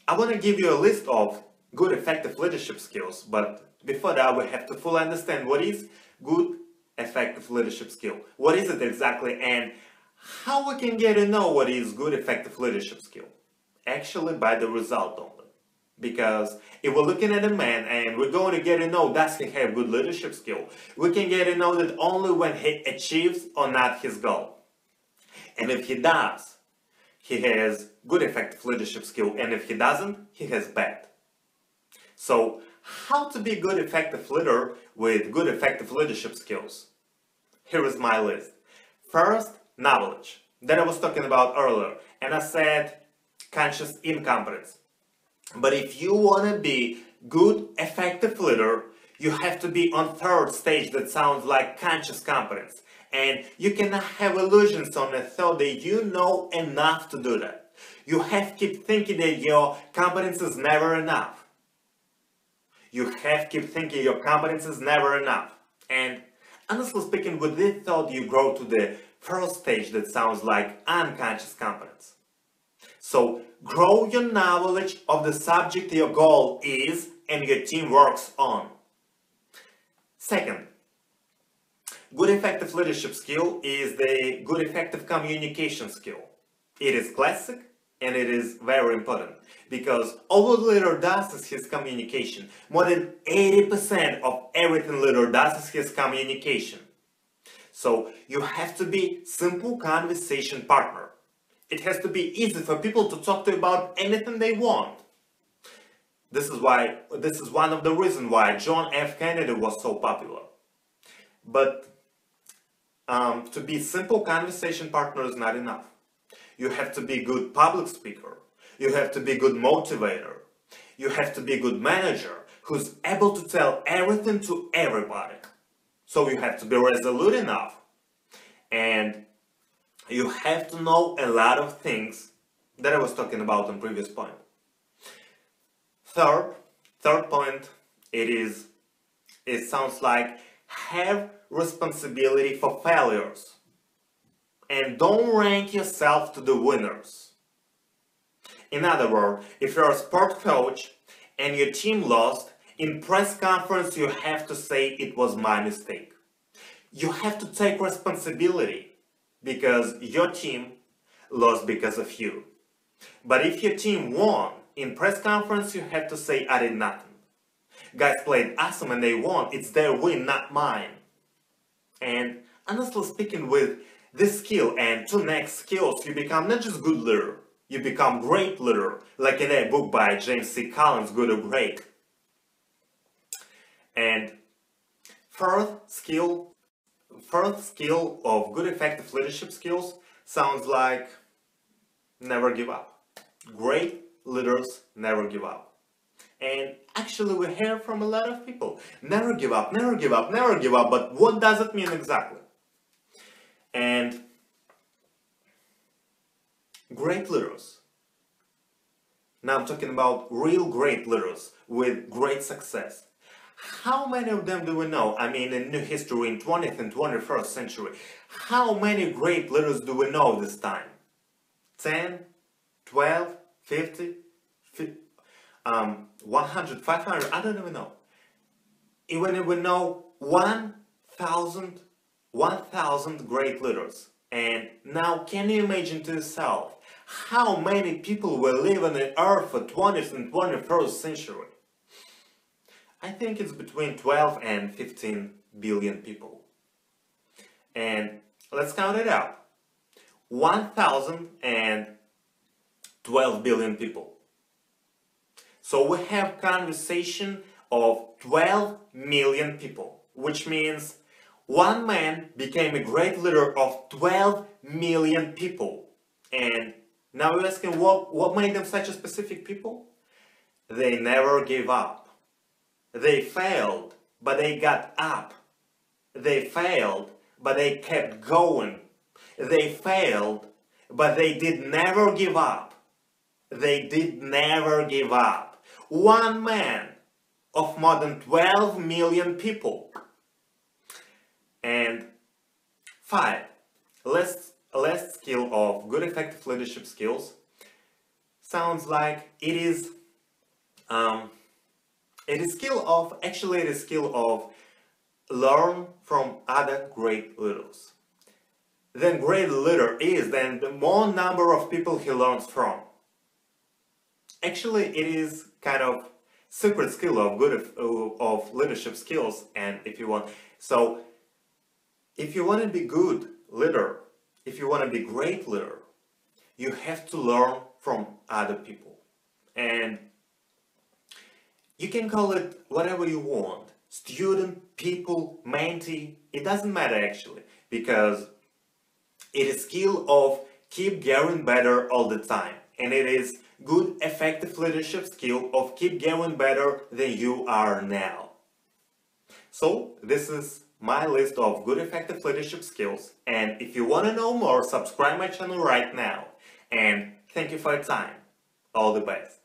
I want to give you a list of good effective leadership skills, but before that we have to fully understand what is good effective leadership skill. What is it exactly, and how we can get to know what is good effective leadership skill? Actually by the result only. Because if we're looking at a man and we're going to get to know does he have good leadership skill, we can get to know that only when he achieves or not his goal. And if he does, he has good effective leadership skill, and if he doesn't, he has bad. So how to be a good effective leader with good effective leadership skills? Here is my list. First, knowledge, that I was talking about earlier, and I said conscious incompetence. But if you want to be good effective leader, you have to be on third stage that sounds like conscious competence. And you cannot have illusions on the thought that you know enough to do that. You have to keep thinking that your competence is never enough. You have to keep thinking your competence is never enough. And honestly speaking, with this thought, you grow to the first stage that sounds like unconscious competence. So grow your knowledge of the subject your goal is and your team works on. Second, good effective leadership skill is the good effective communication skill. It is classic and it is very important because all a leader does is his communication. More than 80% of everything leader does is his communication. So you have to be simple conversation partner. It has to be easy for people to talk to you about anything they want. This is one of the reasons why John F. Kennedy was so popular. But to be simple conversation partner is not enough. You have to be a good public speaker. You have to be a good motivator. You have to be a good manager who's able to tell everything to everybody. So you have to be resolute enough. And you have to know a lot of things that I was talking about on previous point. Third point, it sounds like have responsibility for failures and don't rank yourself to the winners. In other words, if you're a sport coach and your team lost, in press conference you have to say it was my mistake. You have to take responsibility because your team lost because of you. But if your team won, in press conference you have to say I did nothing. Guys played awesome and they won. It's their win, not mine. And honestly speaking, with this skill and two next skills, you become not just good leader, you become great leader, like in a book by James C. Collins, Good or Great. And fourth skill of good effective leadership skills sounds like never give up. Great leaders never give up. And actually we hear from a lot of people, never give up, never give up, never give up, but what does it mean exactly? And great leaders, now I'm talking about real great leaders with great success. How many of them do we know? I mean, in new history, in 20th and 21st century, how many great leaders do we know this time? 10, 12, 50, 100, 500, I don't even know. Even we know 1,000 great leaders. And now can you imagine to yourself how many people will live on the earth for 20th and 21st century? I think it's between 12 and 15 billion people. And let's count it out. 1,012 billion people. So we have conversation of 12 million people, which means one man became a great leader of 12 million people. And now you're asking what made them such a specific people? They never gave up. They failed, but they got up. They failed, but they kept going. They failed, but they did never give up. They did never give up. One man of more than 12 million people. And 5, last skill of good effective leadership skills sounds like it is Um, it is skill of actually it is skill of learn from other great leaders. Then great leader is then the more number of people he learns from. Actually, it is kind of secret skill of of leadership skills, and if you want, so if you want to be good leader, if you want to be great leader, you have to learn from other people, and you can call it whatever you want, student, people, mentee, it doesn't matter actually, because it is skill of keep getting better all the time, and it is good effective leadership skill of keep getting better than you are now. So this is my list of good effective leadership skills, and if you want to know more, subscribe my channel right now, and thank you for your time. All the best.